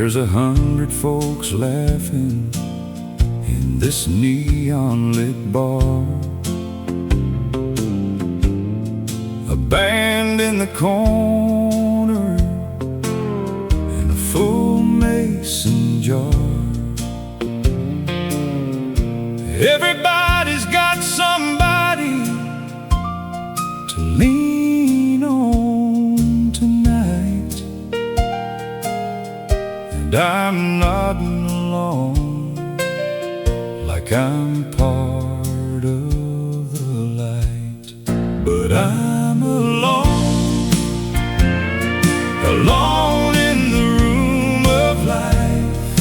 There's 100 folks laughing in this neon-lit bar. A band in the corner and a full mason jar. Everybody's got somebody to lean on tonight, and I'm nodding along like I'm part of the light. But I'm alone, alone in the room of life,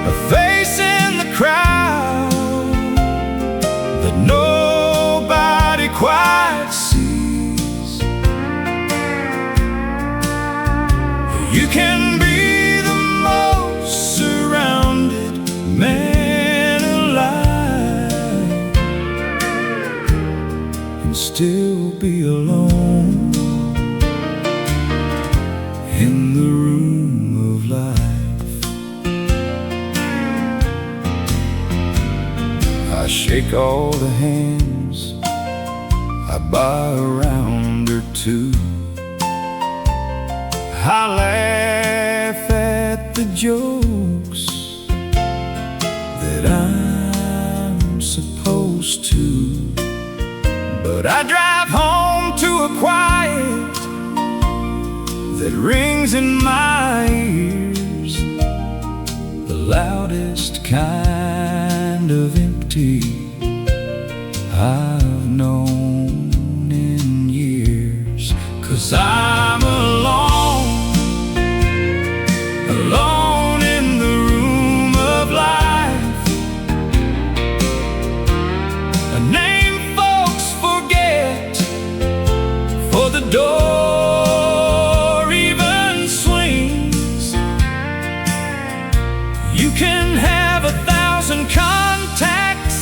a face in the crowd that nobody quite sees. You can be the most surrounded man alive and still be alone in the room of life. I shake all the hands, I buy a round or two, I laugh at the jokes that I'm supposed to. But I drive home to a quiet that rings in my ears, the loudest kind of empty I've known in years. 'Cause I'm alone, alone in the room of life, a name folks forget for the door even swings. You can have 1,000 contacts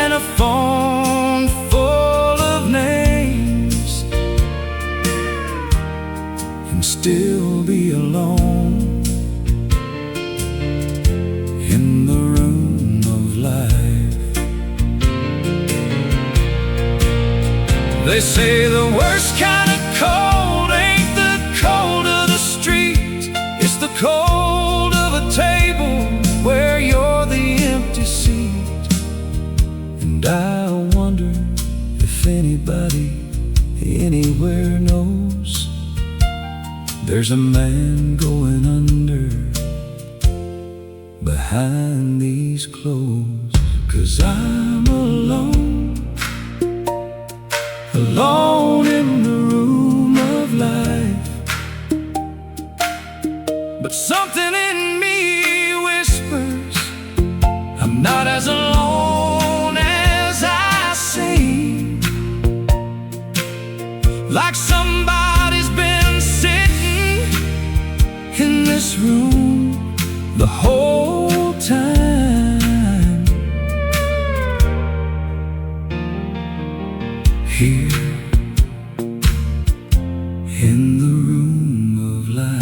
and a phone full of names and still be alone in the room of life. They say the worst kind of cold ain't the cold of the street, it's the cold of a table where you're the empty seat. And I wonder if anybody anywhere knows there's a man going under behind these clothes. 'Cause I'm alone, alone in the room of life, but something in me whispers I'm not as alone as I seem. Like somebody's been sitting in this room the whole time, here in the room of life.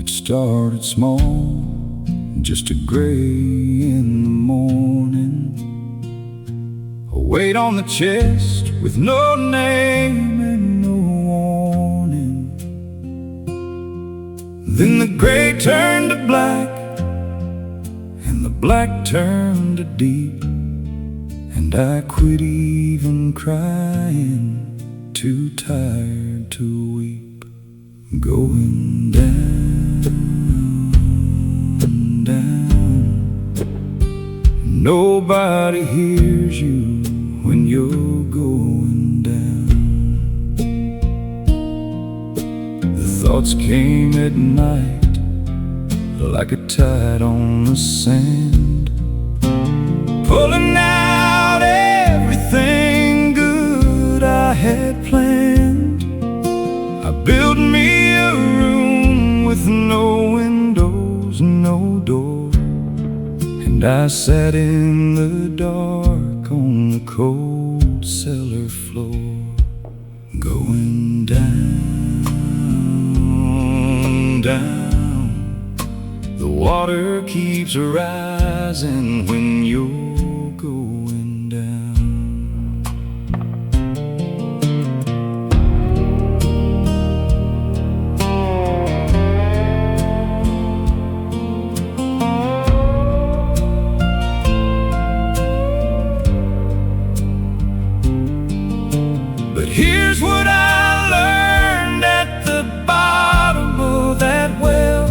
It started small, just a gray in the morning, a weight on the chest with no name and no warning. Then the gray turned to black and the black turned to deep, and I quit even crying, too tired to weep. Going down, down. Nobody hears you when you're going down. The thoughts came at night, like a tide on the sand, pulling out everything good I had planned. I built me a room with no windows, no door, and I sat in the dark on the cold cellar floor, going down, down. The water keeps rising when you're going down. But here's what I learned at the bottom of that well,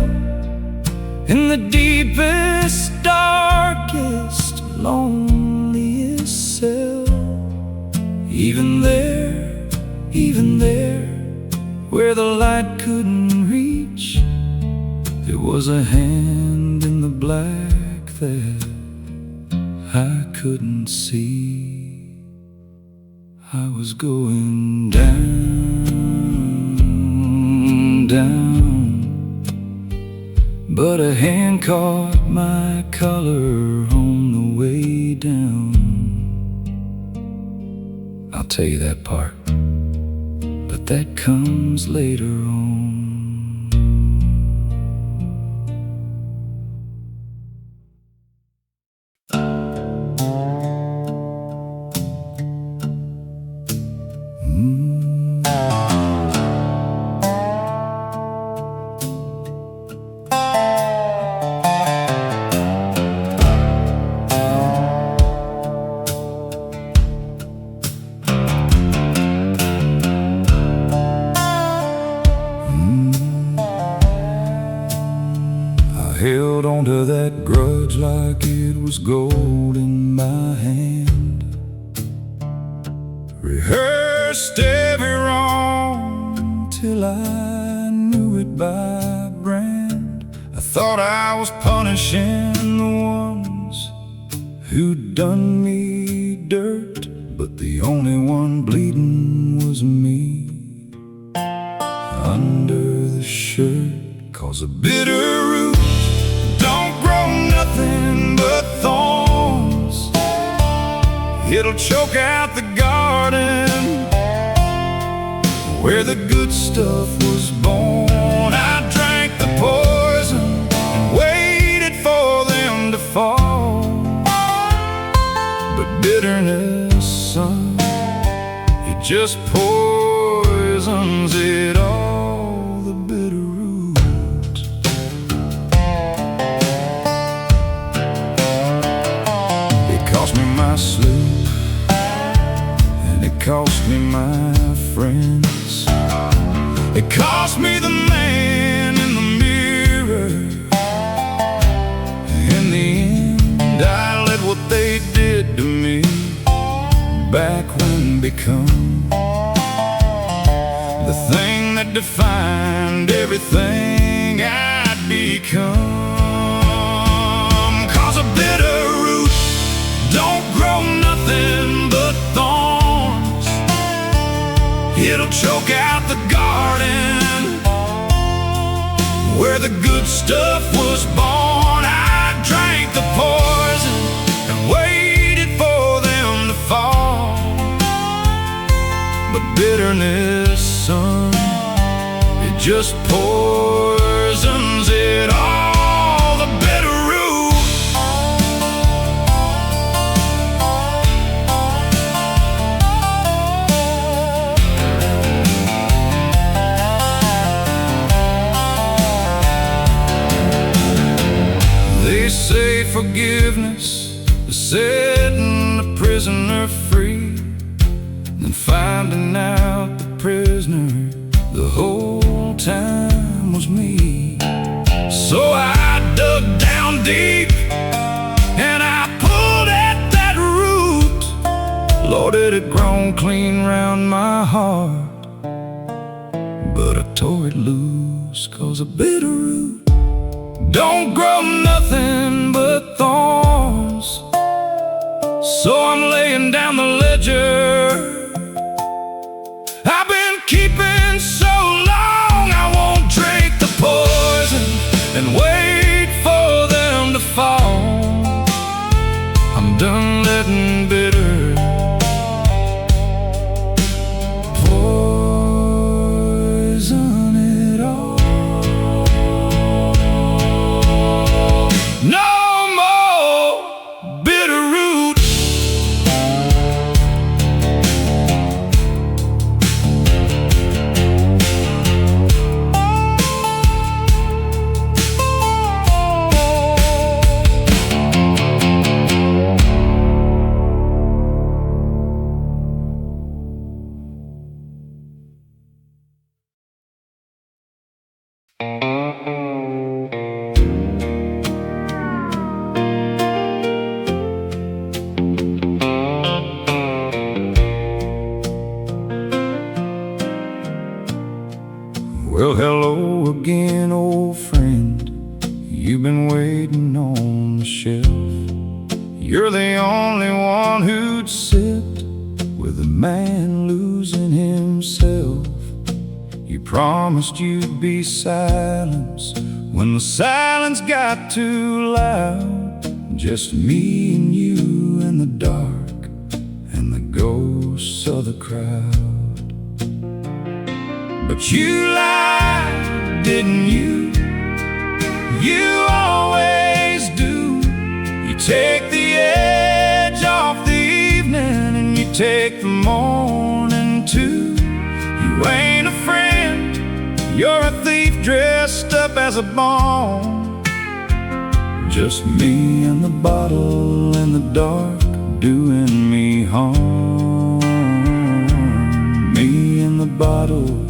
in the deepest, darkest, loneliest cell. Even there, where the light couldn't reach, there was a hand in the black that I couldn't see. I was going down, down, but a hand caught my collar on the way down. I'll tell you that part, but that comes later on. Held onto that grudge like it was gold in my hand, rehearsed every wrong till I knew it by brand. I thought I was punishing the ones who'd done me dirt, but the only one bleeding was me under the shirt. 'Cause a bitter root don't grow nothing but thorns. It'll choke out the garden where the good stuff was born. I drank the poison and waited for them to fall. But bitterness, son, it just poisons it all, the bitter root. My sleep, and it cost me my friends. It cost me the man in the mirror. In the end, I let what they did to me back when become the thing that defined everything I'd become. 'Cause a bitter root don't grow nothing but thorns. It'll choke out the garden where the good stuff was born. I drank the poison and waited for them to fall. But bitterness, son, it just poisons it all, the bitter root. They say forgiveness is setting the prisoner free, then finding out the prisoner the whole time was me. So I dug down deep and I pulled at that root. Lord, it had grown clean round my heart, but I tore it loose. yours, 'cause a bitter root don't grow nothing but thorns. So I'm laying down the ledger I've been keeping so long. I won't drink the poison and wait for them to fall. I'm done letting bitter poison it all. No more bitter root. Well, hello again, old friend. You've been waiting on the shelf. You're the only one who'd sit with a man losing himself. You promised you'd be silence when the silence got too loud. Just me and you in the dark and the ghosts of the crowd. But you lied, didn't you? You always do. You take the edge off the evening and you take the morning too. You ain't a friend, you're a thief dressed up as a bomb. Just me and the bottle in the dark doing me harm. Me and the bottle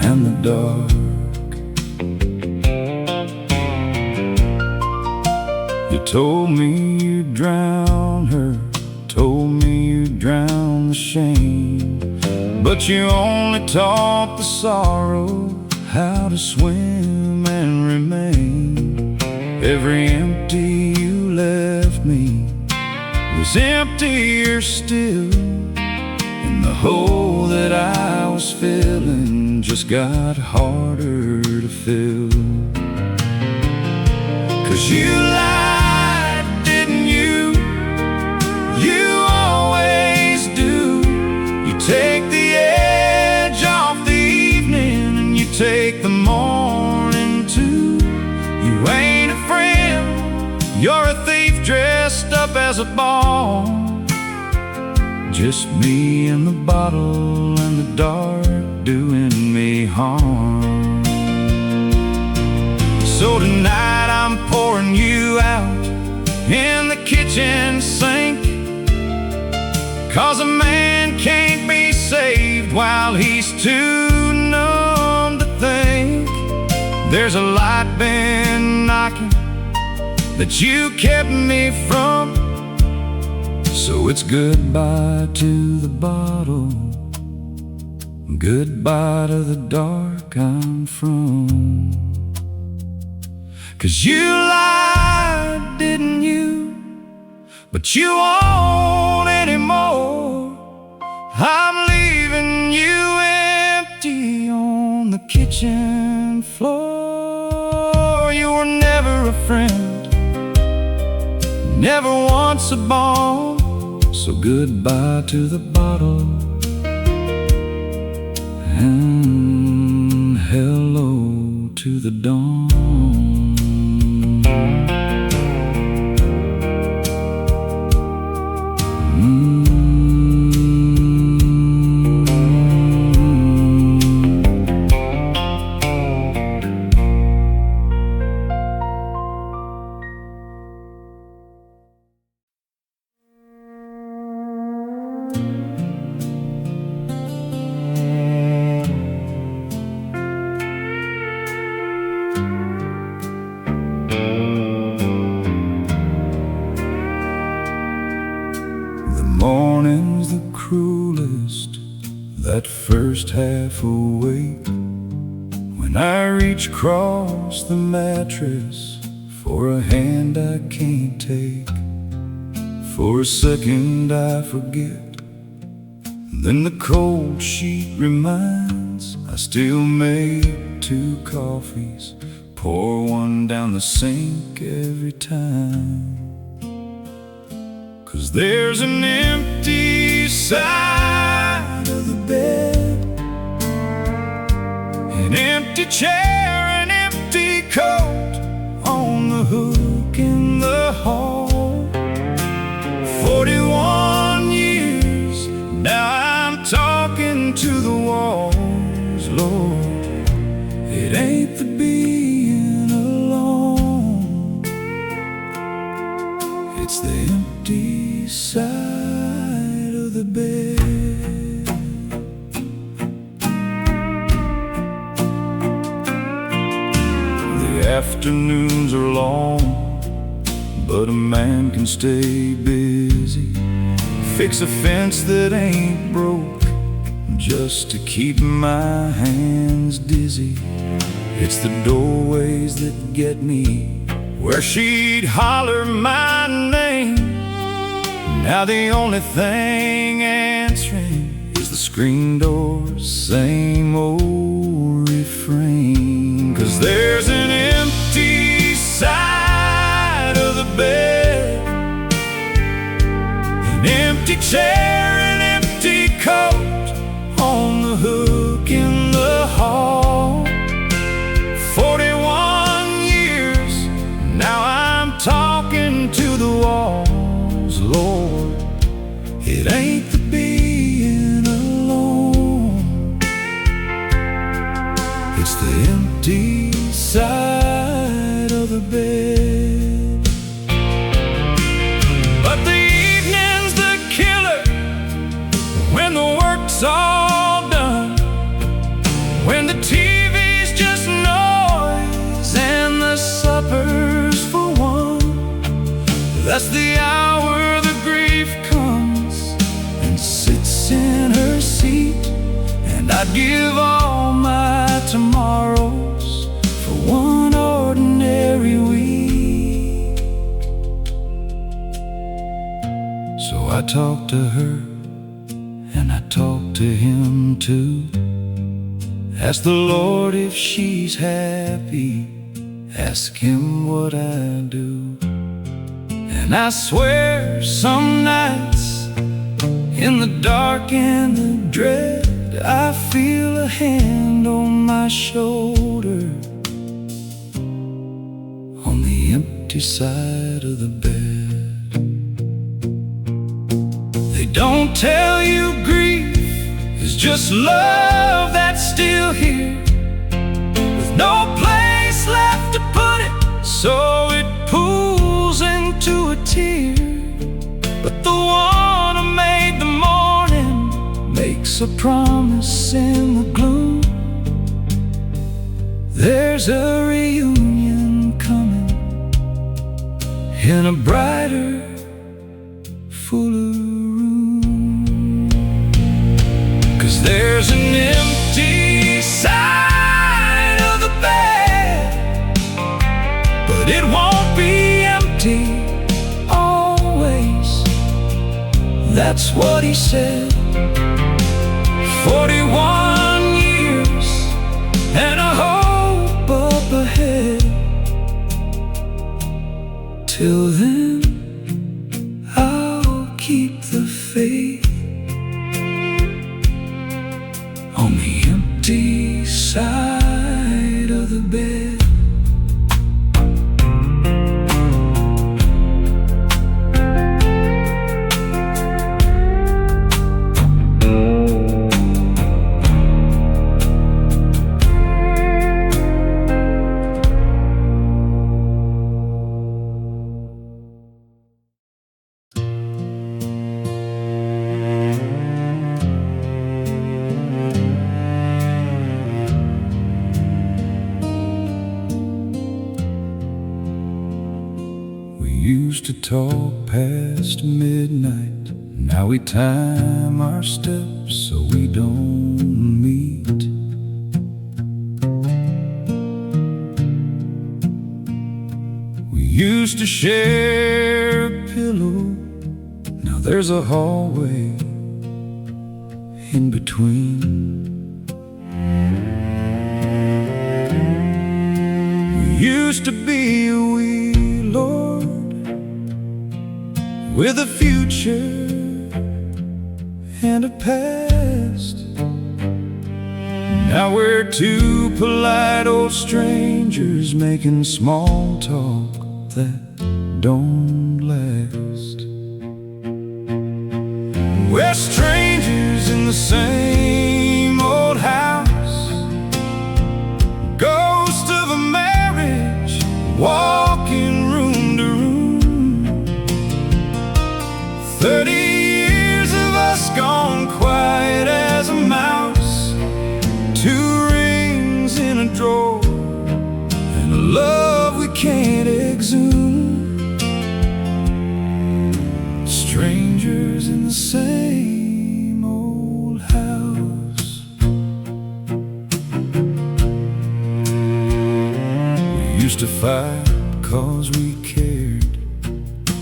and the dark. You told me you'd drown her, told me you'd drown the shame, but you only taught the sorrow how to swim and remain. Every empty you left me was emptier still, and the hole that I was filling just got harder to fill. 'Cause you lied, didn't you? You always do. You take the edge off the evening and you take the morning too. You ain't a friend, you're a thief dressed up as a bomb. Just me and the bottle and the dark doing me harm. So tonight I'm pouring you out in the kitchen sink, 'cause a man can't be saved while he's too numb to think. There's a light been knocking that you kept me from. So it's goodbye to the bottle, goodbye to the dark I'm from. 'Cause you lied, didn't you? But you won't anymore. I'm leaving you empty on the kitchen floor. You were never a friend, never once a bomb. So goodbye to the bottle and hello to the dawn. Morning's the cruelest, that first half awake. And I reach across the mattress for a hand I can't take. For a second I forget, then the cold sheet reminds I still make 2 coffees, pour one down the sink every time. 'Cause there's an empty side of the bed, an empty chair, an empty coat on the hook in the hall. 41 years, now I'm talking to the walls. Lord, it ain't the being alone, it's the empty side of the bed. The afternoons are long, but a man can stay busy. Fix a fence that ain't broke, just to keep my hands dizzy. It's the doorways that get me, where she'd holler my name. Now the only thing answering is the screen door's same old refrain. 'Cause there's an empty side of the bed, an empty chair, an empty coat on the hook in the hall. 41 years, now I'm talking to the walls. Lord, it ain't the being alone, it's the empty side of the bed. But the evening's the killer, when the work's all done, when the TV's just noise and the supper's for one. That's the hour the grief comes and sits in her seat. And I'd give all my tomorrows for one ordinary week. So I talk to her, and I talk to him too. Ask the Lord if she's happy, ask him what I do. And I swear some nights, in the dark and the dread, I feel a hand on my shoulder, on the empty side of the bed. They don't tell you grief is just love that's still here, with no place left to put it, so it pulls into a tear. But the one who made the morning makes a promise in the gloom. There's a reunion coming in a brighter, fuller room. 'Cause there's an empty side of the bed, but it won't be empty always. That's what he said. 41 years and a hope up ahead. Till then, I'll keep the faith on the empty side of the bed. Used to talk past midnight, now we time our steps so we don't meet. used to share a pillow, now there's a hallway in between. We used to be a wee lord with a future and a past. Now we're two polite old strangers making small talk that don't last. We're strangers in the same old house, ghost of a marriage walking room to room. 30 years of us gone quiet as a mouse, 2 rings in a drawer, and a love we can't exhume. Strangers in the same old house. We used to fight 'cause we cared,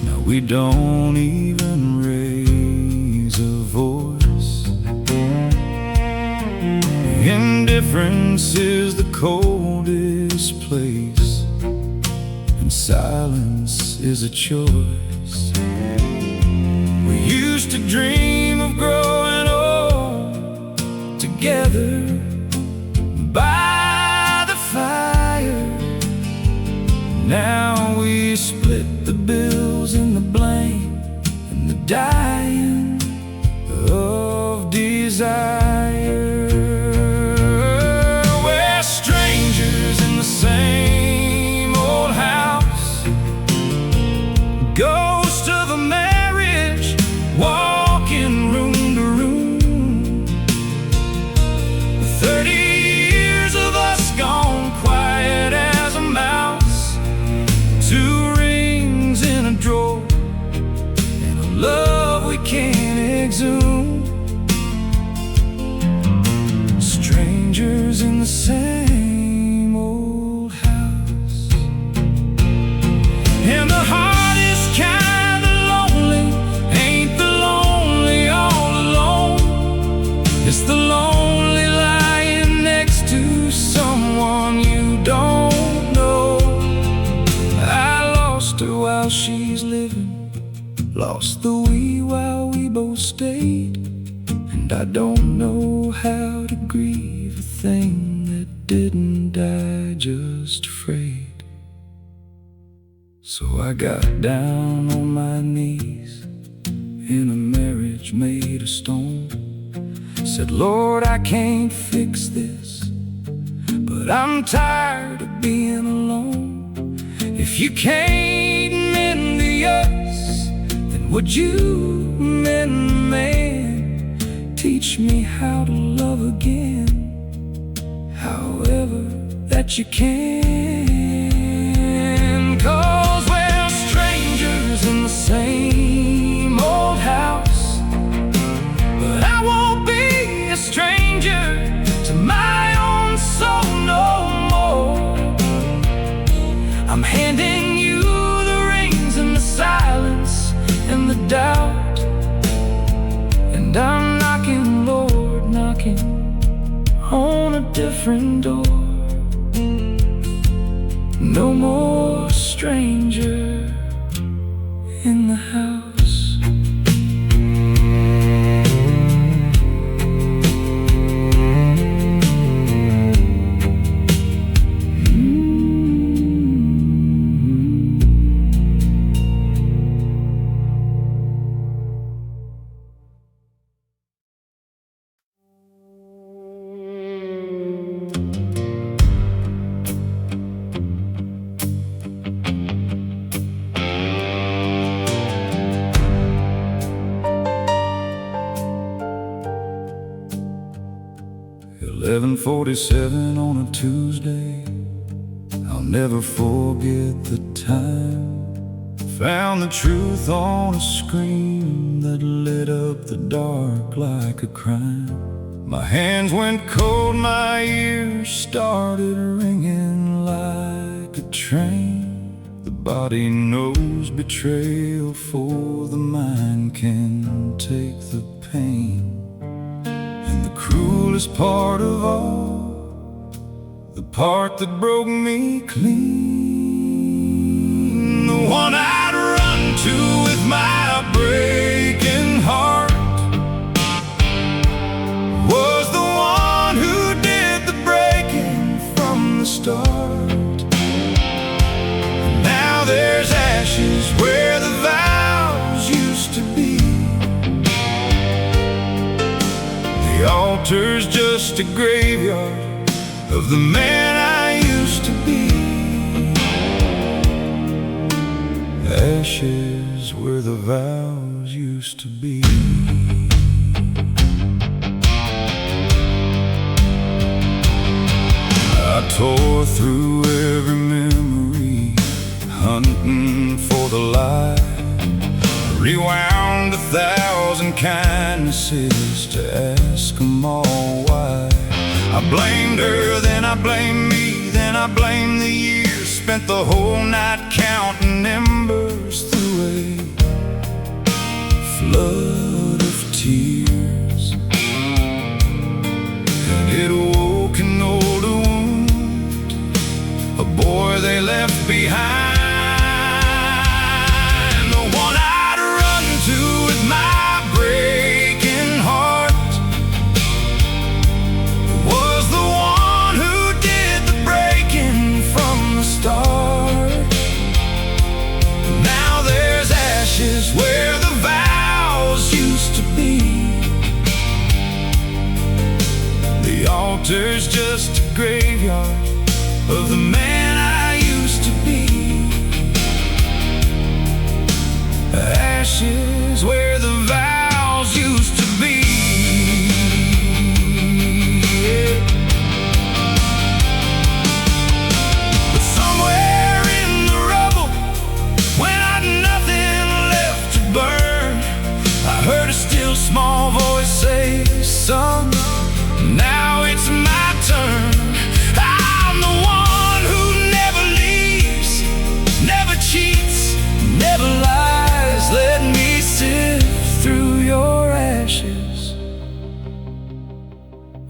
now we don't even raise a voice. Indifference is the coldest place, and silence is a choice. We used to dream of growing old together by the fire. Now we split the bills and the blame and the dying of desire. Same old house, ghost of a marriage walking room to room. 30 years of us gone quiet as a mouse, 2 rings in a drawer, and a love we can't exhume. Strangers in the same. And the heart is kinda lonely, ain't the lonely all alone. It's the lonely lying next to someone you don't know. I lost her while she's living, lost the we while we both stayed. And I don't know how to grieve a thing that didn't die, just afraid. So I got down on my knees in a marriage made of stone, said, Lord, I can't fix this, but I'm tired of being alone. If you can't mend the us, then would you mend the man? Teach me how to love again, however that you can. 'Cause we're strangers in the same old house, but I won't be a stranger to my own soul no more. I'm handing you the rings and the silence and the doubt, and I'm knocking, Lord, knocking on a different door. No more stranger in the house. "11:47 on a Tuesday, I'll never forget the time. Found the truth on a screen that lit up the dark like a crime. My hands went cold, my ears started ringing like a train. The body knows betrayal, for the mind can take the pain. And the cruelest part of all, the part that broke me clean, the one I'd run to with my breaking heart, was the one who did the breaking from the start. Now there's ashes where the vows used to be. The altar's just a graveyard of the man I used to be. Ashes where the vows used to be. I tore through every memory, hunting for the light. Rewound 1,000 kindnesses to ask them all why. I blamed her, then I blamed me, then I blamed the years. Spent the whole night counting embers through a flood of tears. And it woke an older wound, a boy they left behind, the one I'd run to with my breaking heart, was the one who did the breaking from the start. Now there's ashes where the vows used to be. The altar's just a graveyard of the man I used to be. Ashes where the vows used to be. Yeah. But somewhere in the rubble, when I'd nothing left to burn, I heard a still small voice say, "Son, now it's my turn. I'm the one who never leaves, never cheats, never lies. Let me sift through your ashes,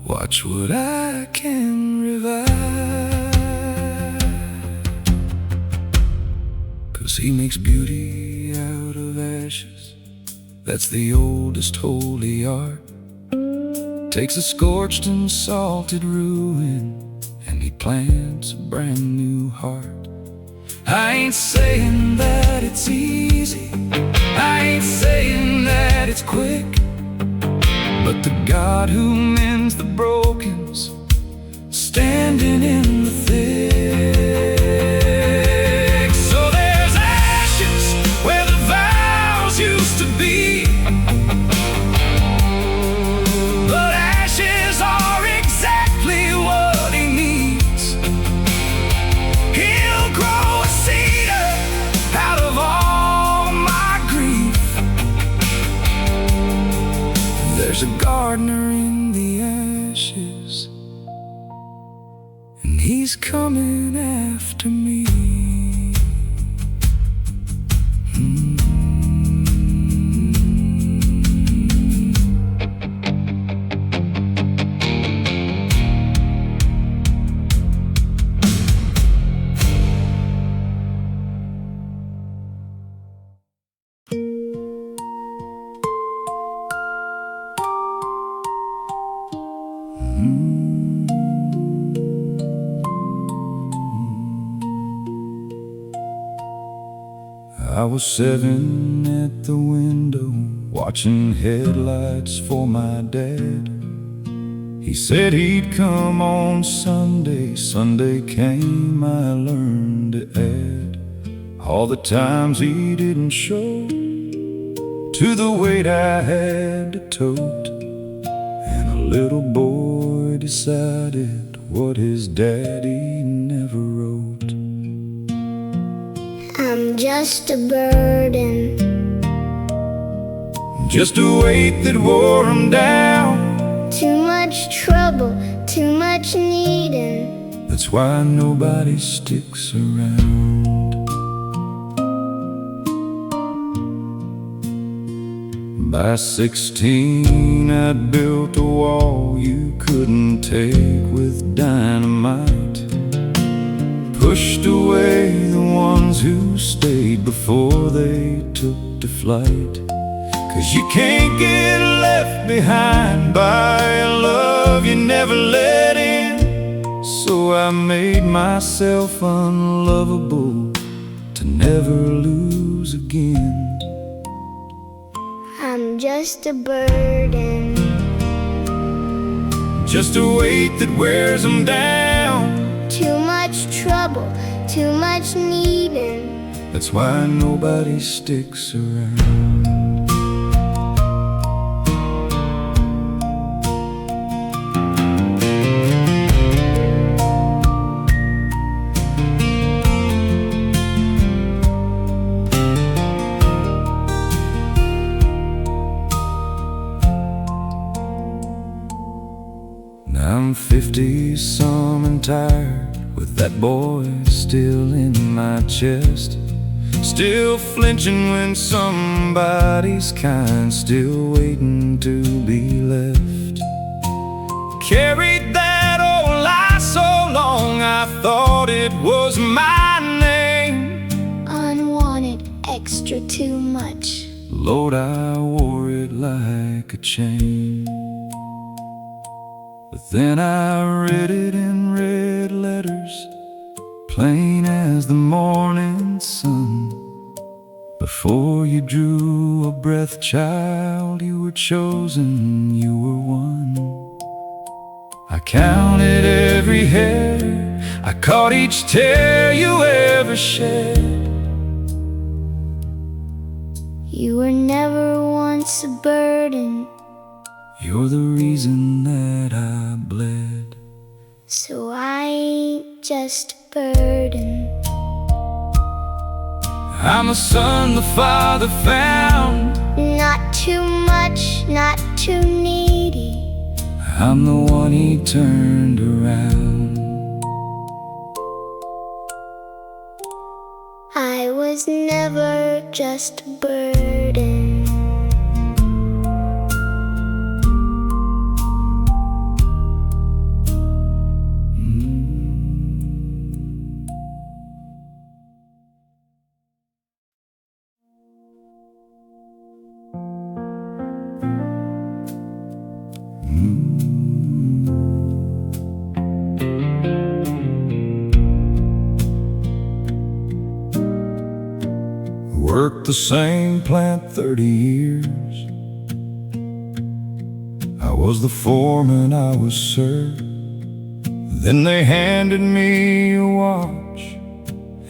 watch what I can revive. 'Cause he makes beauty out of ashes, that's the oldest holy art. Takes a scorched and salted ruin, and he plants a brand new heart. I ain't saying that it's easy, I ain't saying that it's quick, but the God who mends the broken's standing in the thick. So there's ashes where the vows used to be, but ashes are exactly what he needs. He'll grow a cedar out of all my grief. There's a gardener in the ashes, and he's coming after me. I was 7 at the window, watching headlights for my dad. He said he'd come on Sunday. Sunday came, I learned to add all the times he didn't show to the weight I had to tote. And a little boy decided what his daddy never wrote. I'm just a burden, just a weight that wore him down. too much trouble, too much needing. That's why nobody sticks around. By 16, I'd built a wall you couldn't take with dynamite. Pushed away the ones who stayed before they took to flight. 'Cause you can't get left behind by a love you never let in. So I made myself unlovable to never lose again. I'm just a burden, just a weight that wears them down. too much trouble, too much needing. That's why nobody sticks around. I'm 50-some and tired, with that boy still in my chest. Still flinching when somebody's kind, still waiting to be left. Carried that old lie so long, I thought it was my name. Unwanted, extra, too much. Lord, I wore it like a chain. But then I read it in red letters, plain as the morning sun. Before you drew a breath, child, you were chosen, you were one. I counted every hair, I caught each tear you ever shed. You were never once a burden, you're the reason that I bled. so I ain't just a burden. I'm the son the Father found, Not too much, not too needy. I'm the one he turned around. I was never just a burden. Worked the same plant 30 years. I was the foreman, I was sir. Then they handed me a watch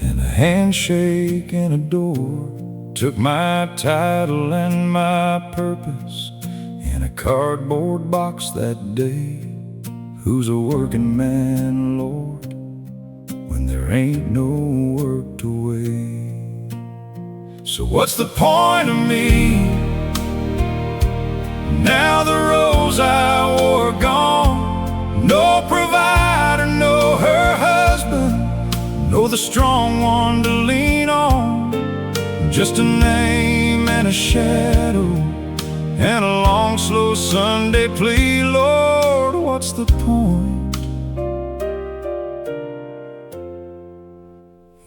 and a handshake and a door. Took my title and my purpose in a cardboard box that day. Who's a working man, Lord, when there ain't no work to wait? So what's the point of me? Now the rose I wore are gone. No provider, no her husband, no the strong one to lean on. Just a name and a shadow and a long slow Sunday plea. Lord, what's the point?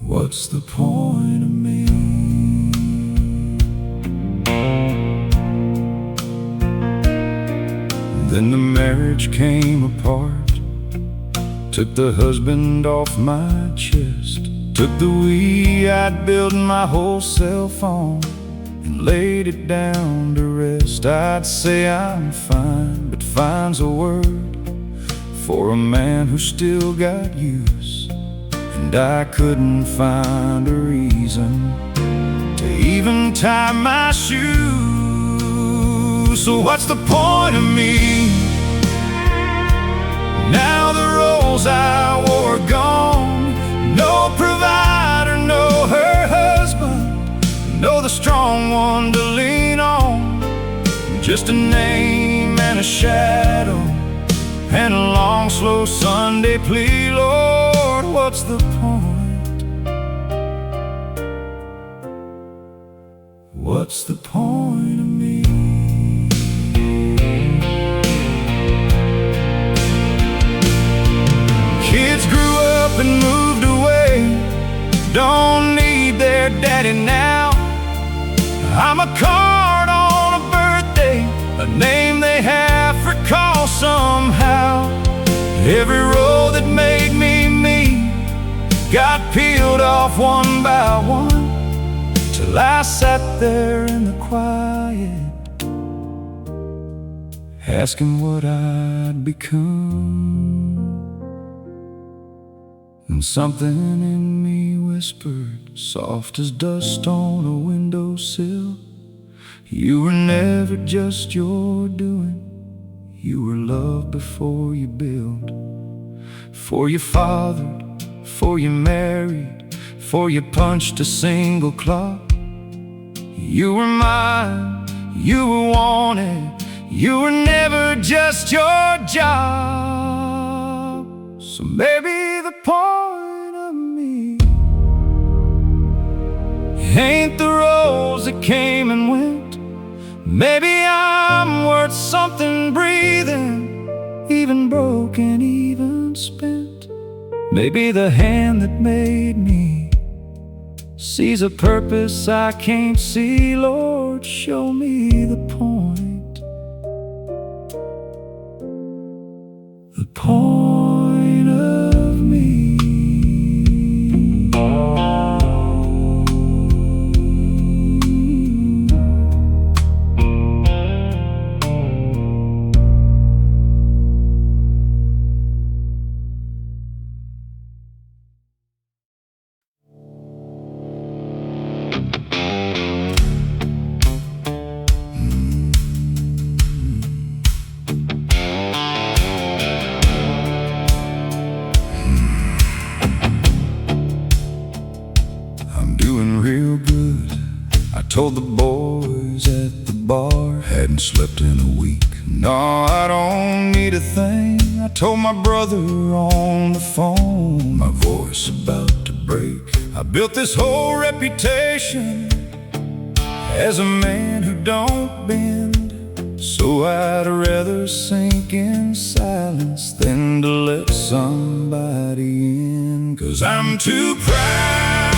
What's the point of me? Then the marriage came apart. Took the husband off my chest. Took the we I'd built my whole self on and laid it down to rest. I'd say I'm fine, but fine's a word for a man who still got use. And I couldn't find a reason to even tie my shoes. So what's the point of me? Now the roles I wore are gone. No provider, no her husband, no the strong one to lean on. Just a name and a shadow and a long slow Sunday plea. Lord, what's the point? What's the point of me? their daddy now. I'm a card on a birthday, a name they have to recall somehow. Every road that made me me got peeled off one by one, till I sat there in the quiet, asking what I'd become. And something in me whispered, soft as dust on a windowsill, you were never just your doing, you were loved before you built. For you fathered, for you married, for you punched a single clock. You were mine, you were wanted, you were never just your job. So maybe the point of me ain't the roads that came and went. Maybe I'm worth something breathing, even broken, even spent. Maybe the hand that made me sees a purpose I can't see. Lord, show me the point, the point of me. Told the boys at the bar, hadn't slept in a week. No, I don't need a thing. I told my brother on the phone, my voice about to break. I built this whole reputation as a man who don't bend, so I'd rather sink in silence than to let somebody in. 'Cause I'm too proud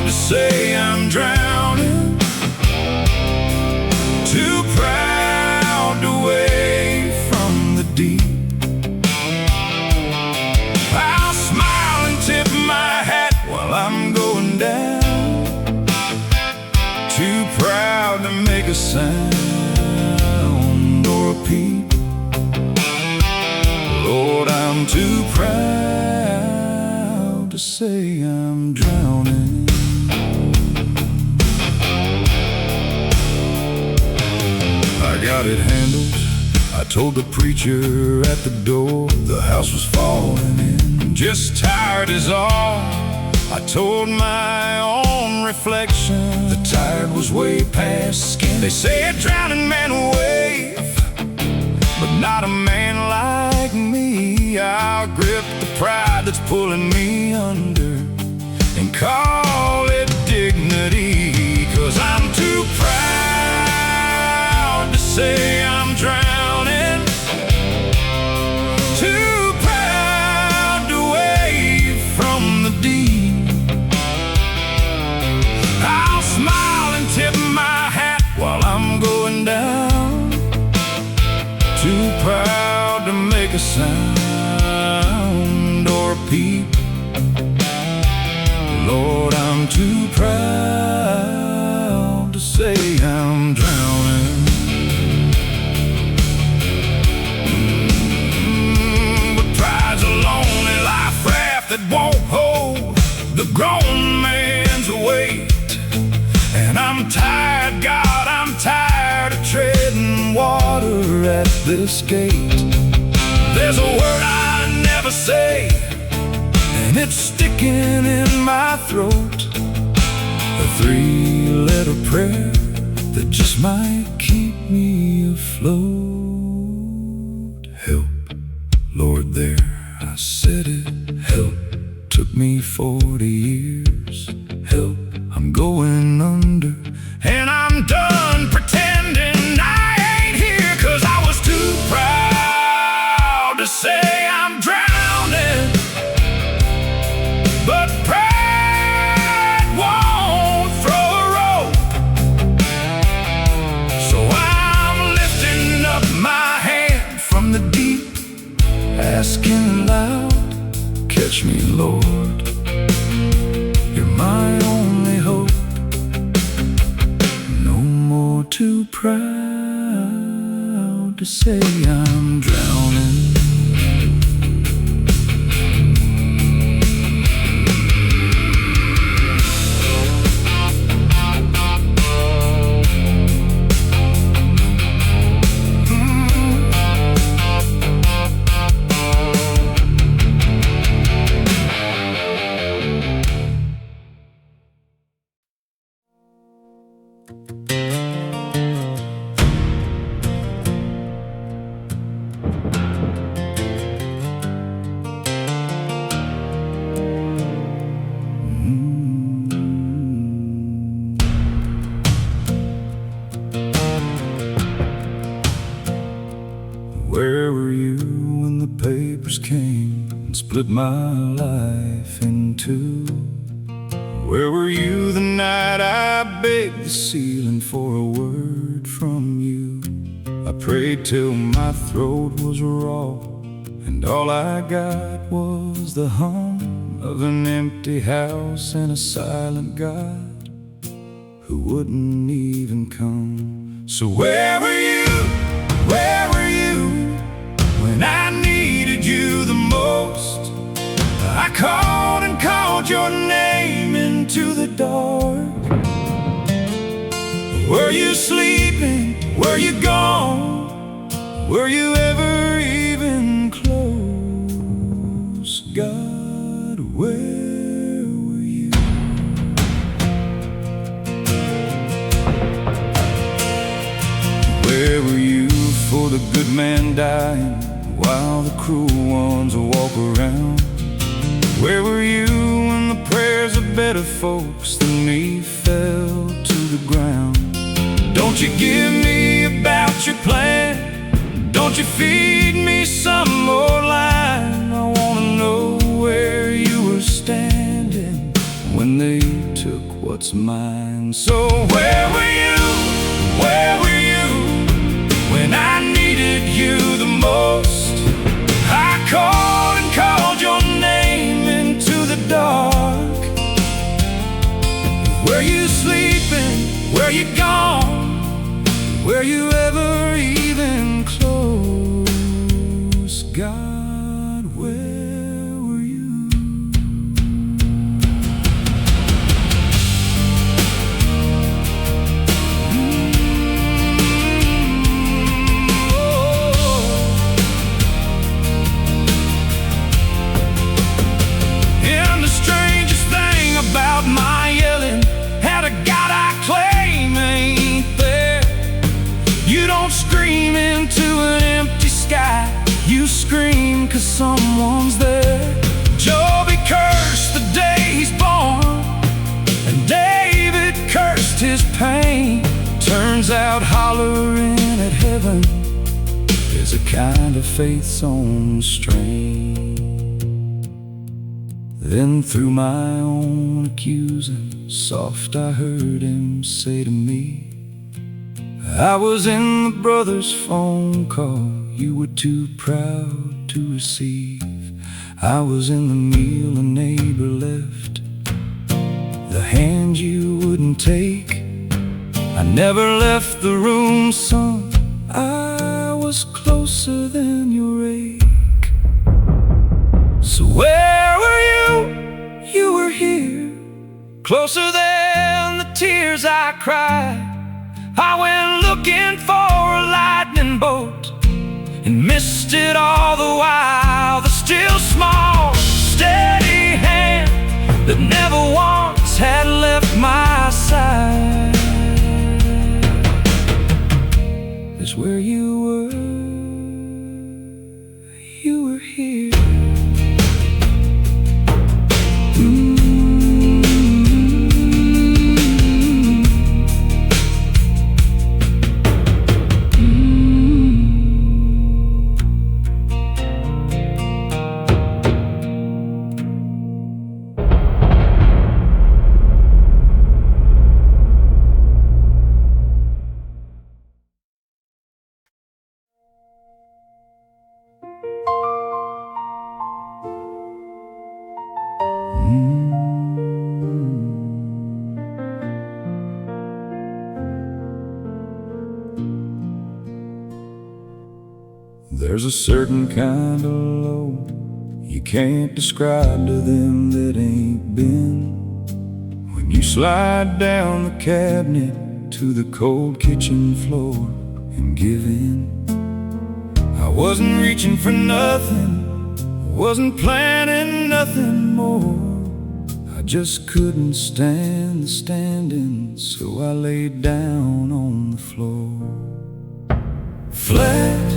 to say I'm drowning, too proud to wave from the deep. I'll smile and tip my hat while I'm going down, too proud to make a sound or a peep. Lord, I'm too proud to say I'm drowning. I got it handled, I told the preacher at the door. The house was falling in, just tired is all. I told my own reflection, the tide was way past skin. They say a drowning man will wave, but not a man like me. I'll grip the pride that's pulling me under and call it dignity. 'Cause I'm too proud to say I'm drowning, too proud to wave from the deep. I'll smile and tip my hat while I'm going down, too proud to make a sound or a peep. Lord, I'm too proud to say I'm drowning. But pride's a lonely life raft that won't hold the grown man's weight. And I'm tired, God, I'm tired of treading water at this gate. There's a word I never say, and it's sticking in my throat, a three-letter prayer that just might keep me afloat. Help, Lord, there I said it. Help, took me 40 years. Help, I'm going under, and I'm done pretending I ain't here. 'Cause I was too proud to say I'm drowning, but pride won't to say I'm drowning. Where were you when the papers came and split my life in two? Where were you the night I begged the ceiling for a word from you? I prayed till my throat was raw, and all I got was the hum of an empty house and a silent God who wouldn't even come. So where were you? Where were you when I needed you the most? I called and called your name into the dark. Were you sleeping? Were you gone? Were you ever even close? God, where were you? Where were you for the good man dying while the cruel ones walk around? Where were you when the prayers of better folks than me fell to the ground? Don't you give me about your plan, don't you feed me some more line. I wanna know where you were standing when they took what's mine. So where were you? Where were you when I needed you the most? I called and called your name into the dark. Were you sleeping? Were you gone? Were you ever even close? God, where were you? And the strangest thing about my yelling at a God I claim ain't there. You don't scream into an empty sky, you scream 'cause someone's there. Job, he cursed the day he's born, and David cursed his pain. Turns out hollering at heaven is a kind of faith's own strain. Then through my own accusing, soft I heard him say to me, I was in the brother's phone call you were too proud to receive. I was in the meal a neighbor left, the hand you wouldn't take. I never left the room, son, I was closer than your ache. So where were you? You were here, closer than the tears I cried. I went looking for a lightning bolt and missed it all the while. The still small, steady hand that never once had left my side is where you were. You were here. There's a certain kind of low you can't describe to them that ain't been. When you slide down the cabinet to the cold kitchen floor and give in. I wasn't reaching for nothing, wasn't planning nothing more. I just couldn't stand the standing, so I laid down on the floor. Flat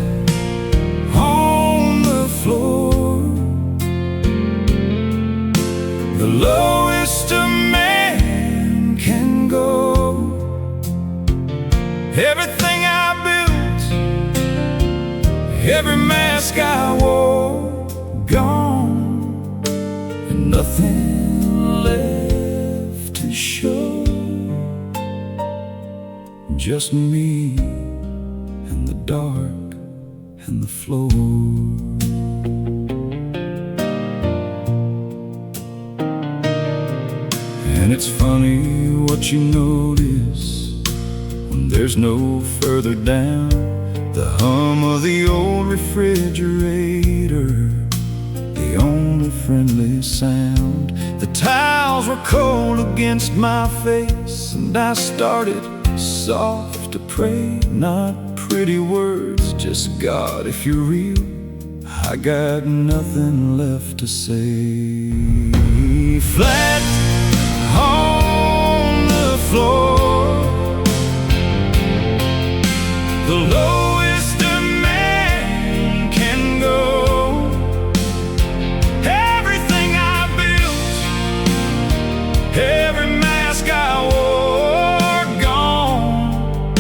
on the floor, the lowest a man can go. Everything I built, every mask I wore, gone, and nothing left to show. Just me and the dark and the floor. And it's funny what you notice when there's no further down. The hum of the old refrigerator, the only friendly sound. The towels were cold against my face, and I started soft to pray. Not pretty words, just God, if you're real, I got nothing left to say. Flat on the floor, the lowest a man can go. Everything I built, every mask I wore, gone,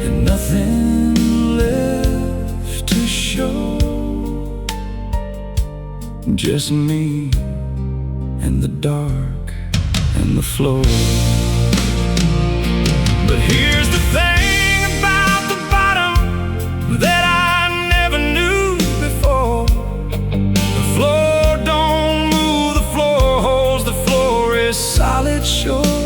and nothing left to show. Just me and the dark and the floor. But here's the thing about the bottom that I never knew before. The floor don't move, the floor holds, the floor is solid shore.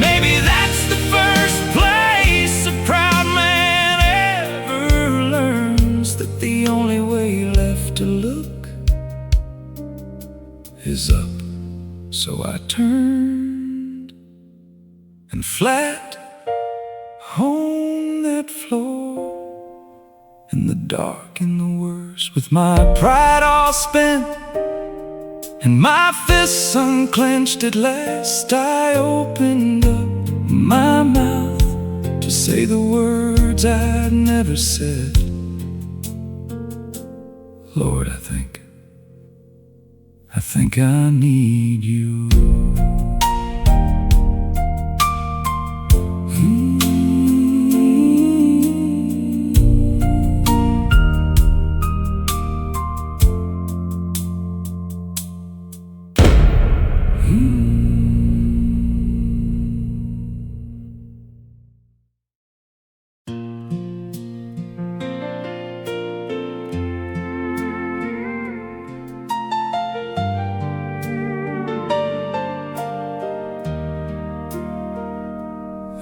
Maybe that's the first place a proud man ever learns that the only way left to look is up. So I turned, and flat on that floor, in the dark and the worst, with my pride all spent and my fists unclenched at last, I opened up my mouth to say the words I'd never said. Lord, I think I need you.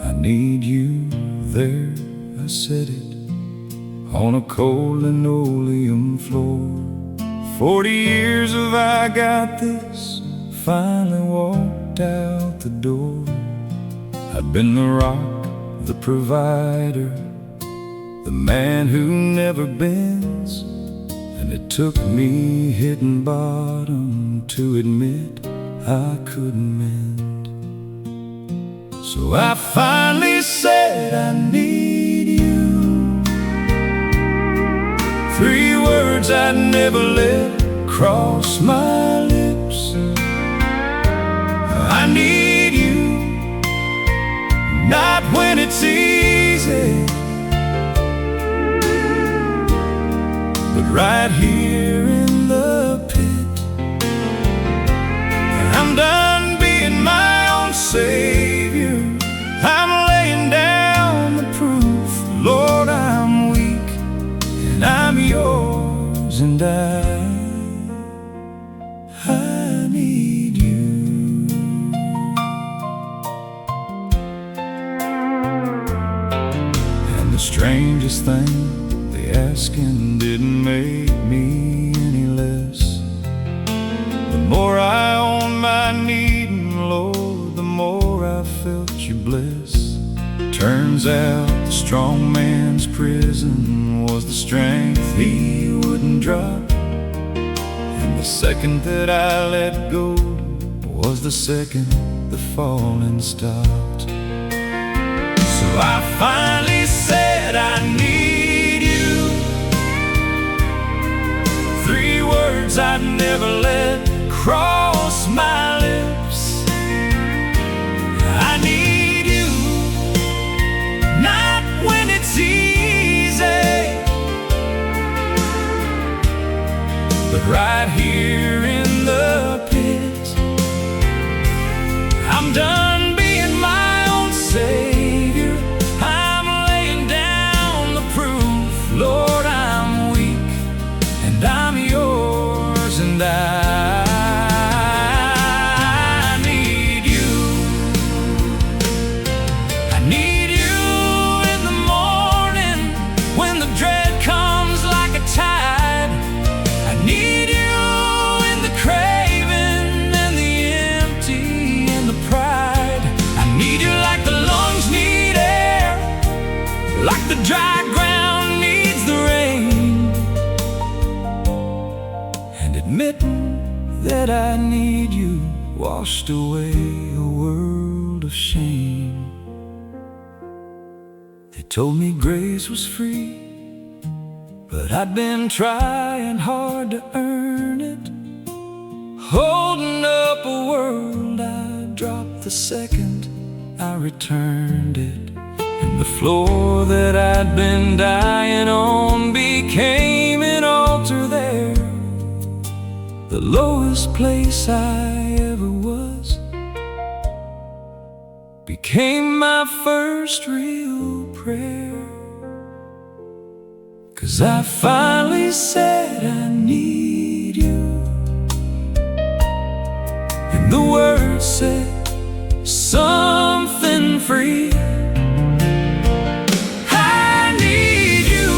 I need you there, I said it, on a cold linoleum floor. 40 years of I got this, finally walked out the door. I'd been the rock, the provider, the man who never bends, and it took me hitting bottom to admit I couldn't mend. So I finally said I need you. 3 words I'd never let cross my lips. I need you, not when it's easy, but right here in the pit. I'm done being my own savior, I'm laying down the proof. Lord, I'm weak and I'm yours, and I need you. And the strangest thing, the asking didn't make me any less. The more I owned my needing, Lord, the more I felt you bless. Turns out the strong man's prison was the strength he wouldn't drop, and the second that I let go was the second the falling stopped. So I finally said I need you. 3 words I'd never let cross my lips. I need you, not when it's easy, but right here in the pit. I'm done being my own savior. I'm laying down the proof. Lord, I'm weak and I'm yours, and I need you. I need you in the morning when the dread comes like a tide. I need you in the craving and the empty and the pride. I need you like the lungs need air, like the dry ground needs the rain. And admitting that I need you washed away a world of shame. They told me grace was free, but I'd been trying hard to earn it, holding up a world I dropped the second I returned it. And the floor that I'd been dying on became an altar there. The lowest place I ever was became my first real prayer. 'Cause I finally said I need you, and the words said something free. I need you,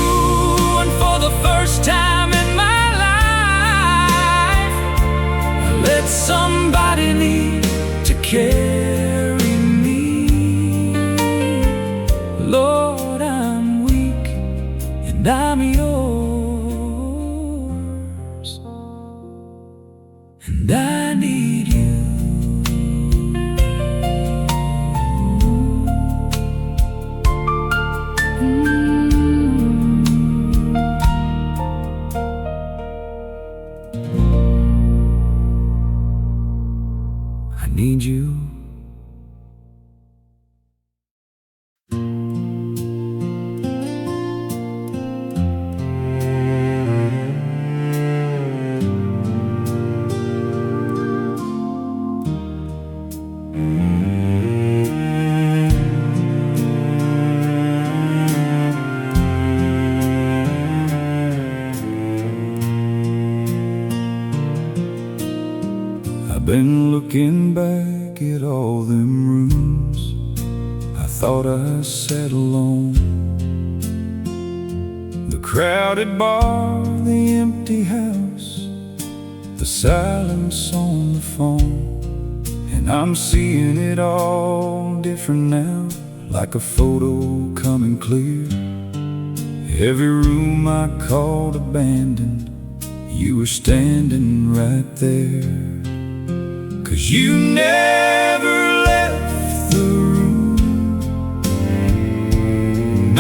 and for the first time in my life, I let somebody need to carry me. Lord, I'm weak and I'm yours, and I need you. I need you. I've been looking back at all them rooms I thought I sat alone. The crowded bar, the empty house, the silence on the phone. And I'm seeing it all different now, like a photo coming clear. Every room I called abandoned, you were standing right there. 'Cause you never left the room,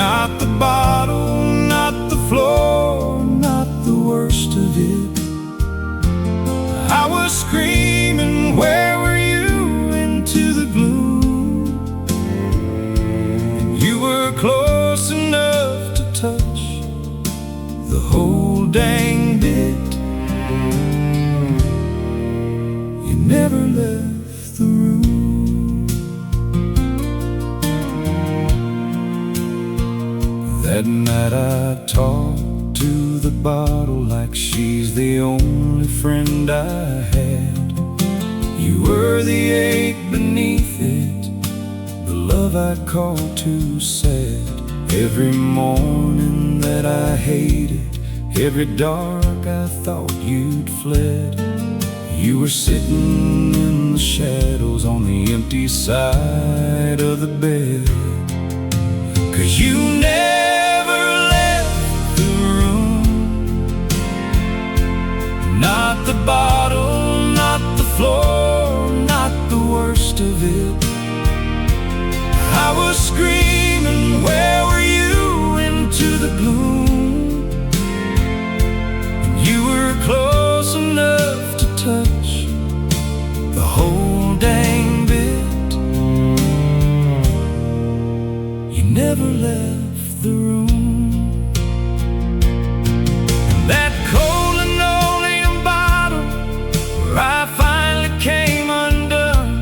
not the bottle, not the floor, not the worst of it. I was screaming, where were you, into the gloom. And you were close enough to touch the whole dang bit. You never left the room. That night I talked to the bottle like she's the only friend I had. You were the ache beneath it, the love I called too sad. Every morning that I hated, every dark I thought you'd fled, you were sitting in the shadows on the empty side of the bed. 'Cause you never left the room, not the bottle, not the floor, not the worst of it. I was screaming, where were you, into the gloom. And you were close enough to touch the whole dang bit. You never left the room. And that cold linoleum bottle where I finally came undone,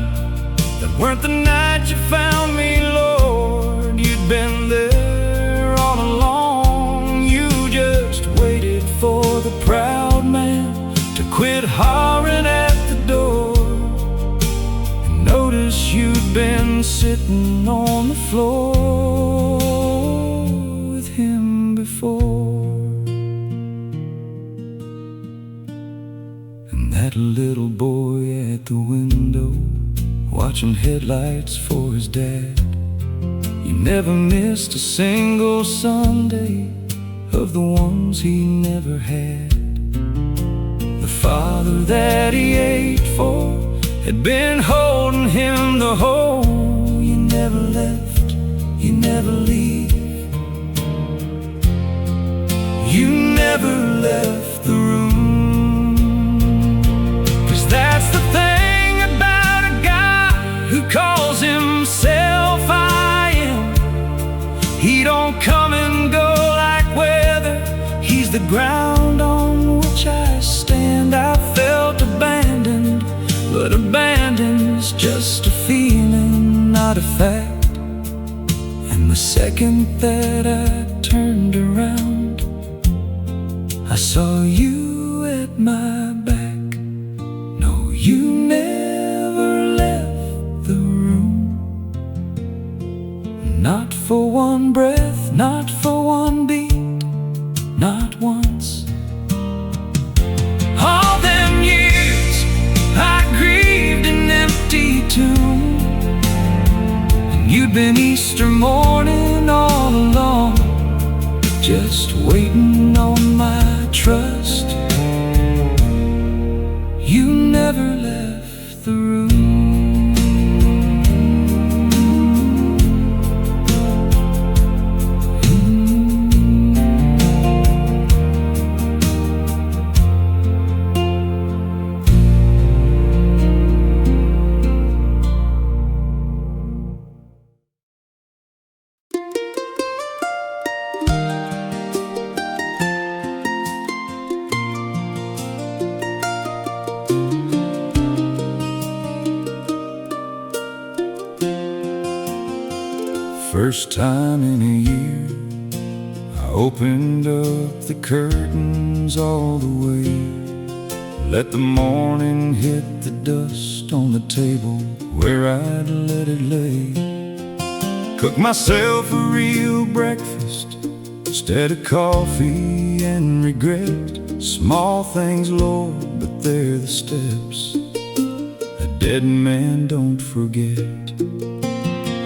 that weren't the night you found me, Lord. You'd been there all along. You just waited for the proud man to quit hollering at the door, and notice you'd been sitting on the floor with him before. And that little boy at the window, watching headlights for his dad, you never missed a single Sunday of the ones he never had. The father that he ate for had been holding him the whole. You never left, you never leave. You never left the room. 'Cause that's the thing about a guy who calls himself I am. He don't come and go like weather. He's the ground on which I stand. I felt abandoned, but abandoned's just a feeling, not a fact. And the second that I turned around, I saw you at my back. No, you never left the room. Not for one breath, not for one beat, not once. All them years I grieved an empty tomb, and you'd been Easter morning all along, just waiting on my trust. You never left the room. First time in a year, I opened up the curtains all the way, let the morning hit the dust on the table where I'd let it lay. Cook myself a real breakfast instead of coffee and regret. Small things, Lord, but they're the steps a dead man don't forget.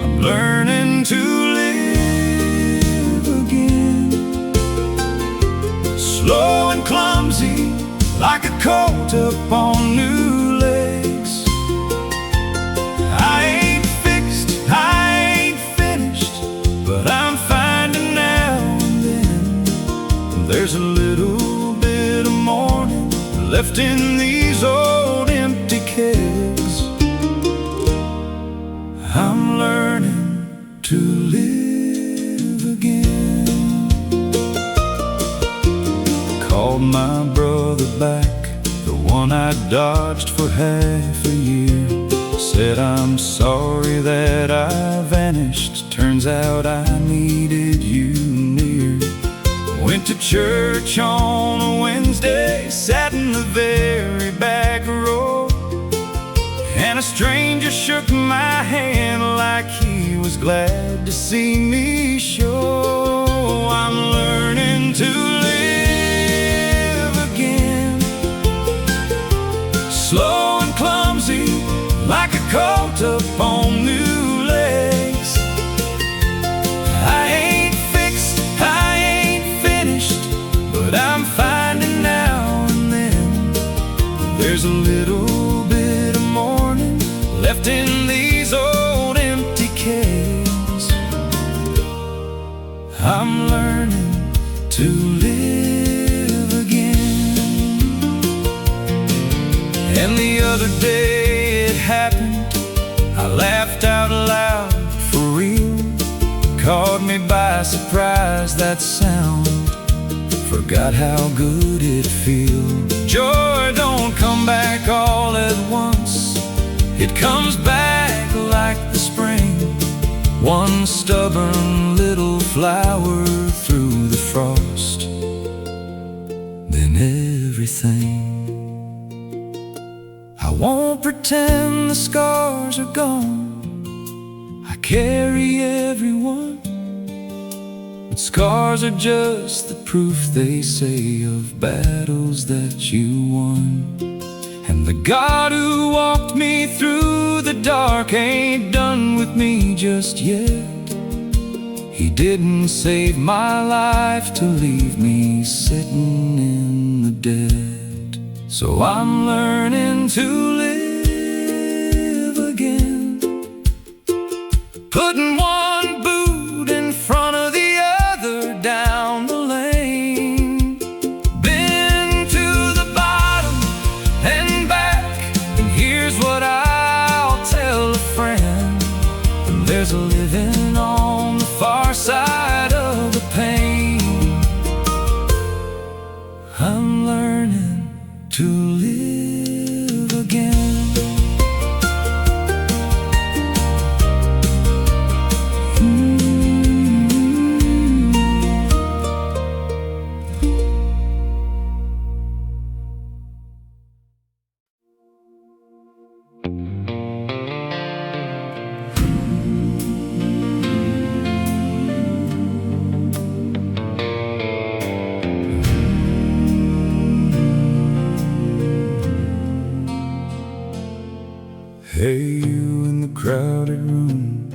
I'm learning to live again, slow and clumsy, like a colt up on new legs. I ain't fixed, I ain't finished, but I'm finding now and then there's a little bit of morning left in these old empty kegs. I'm learning to live again. Called my brother back, the one I dodged for half a year. Said I'm sorry that I vanished, turns out I needed you near. Went to church on a Wednesday, sat in the very back row, and a stranger shook my hand like he was was glad to see me show I'm learning to live again. Slow and clumsy, like a colt upon new legs. I ain't fixed, I ain't finished, but I'm finding now and then there's a little bit of morning left in these old empty kegs. I'm learning to live again. And the other day it happened, I laughed out loud for real. Caught me by surprise, that sound. Forgot how good it feels. Joy don't come back all at once. It comes back like the spring, one stubborn little flower through the frost, then everything. I won't pretend the scars are gone, I carry everyone, but scars are just the proof, they say, of battles that you won. And the God who walked me through the dark ain't done with me just yet. He didn't save my life to leave me sitting in the dead. So I'm learning to live again, putting one boot in front of the other down the lane. Been to the bottom and back, and here's what I'll tell a friend: there's a living on the far side of the pain. I'm learning to live again. Hey, you in the crowded room,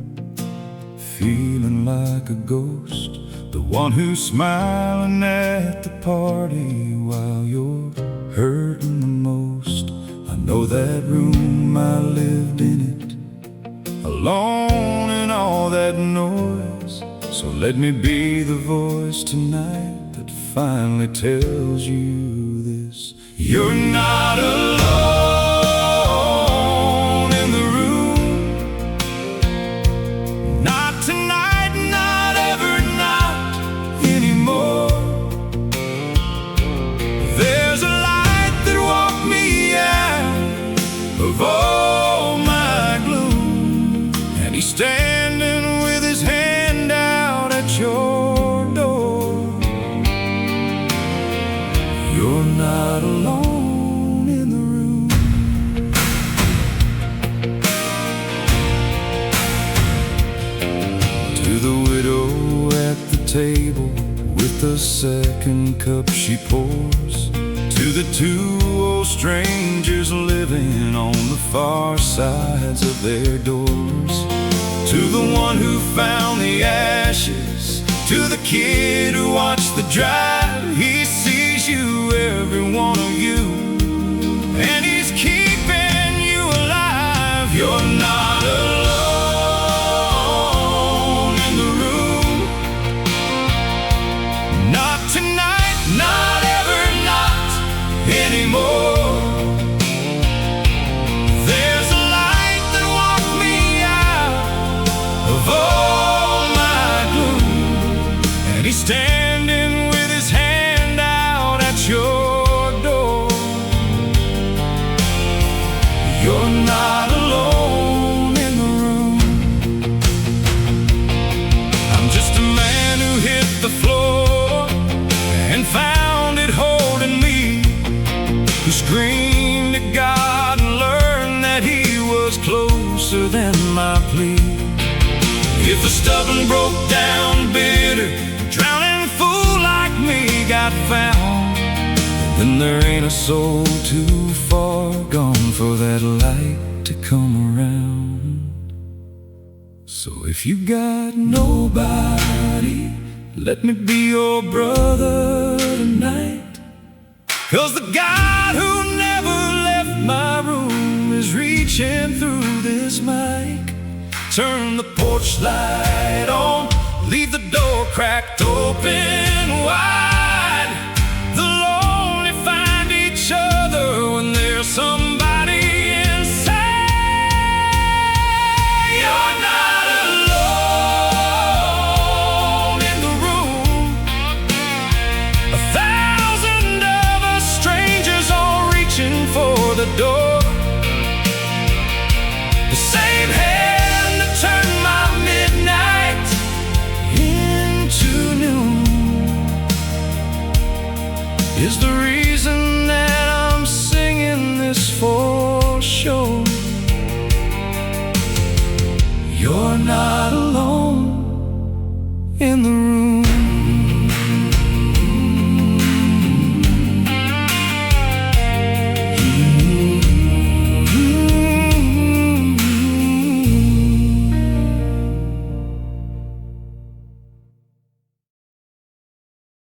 feeling like a ghost, the one who's smiling at the party while you're hurting the most. I know that room, I lived in it, alone in all that noise. So let me be the voice tonight that finally tells you this: you're not alone. Standing with his hand out at your door. You're not alone in the room. To the widow at the table with the second cup she pours, to the two old strangers living on the far sides of their doors, to the one who found the ashes, to the kid who watched the drive. He sees you, every one of you, and he's keeping you alive. You're not alone in the room. Not tonight, not ever, not anymore. Standing with his hand If a stubborn, broke down, bitter, drowning fool like me got found, then there ain't a soul too far gone for that light to come around. So if you got nobody, let me be your brother tonight. 'Cause the God who never left my room is reaching through this mic. Turn the porch light on, leave the door cracked open wide. The lonely find each other when there's somebody inside. You're not alone in the room. 1,000 of us strangers all reaching for the door. The same hand that turned my midnight into noon is the reason that I'm singing this for sure. You're not alone in the room.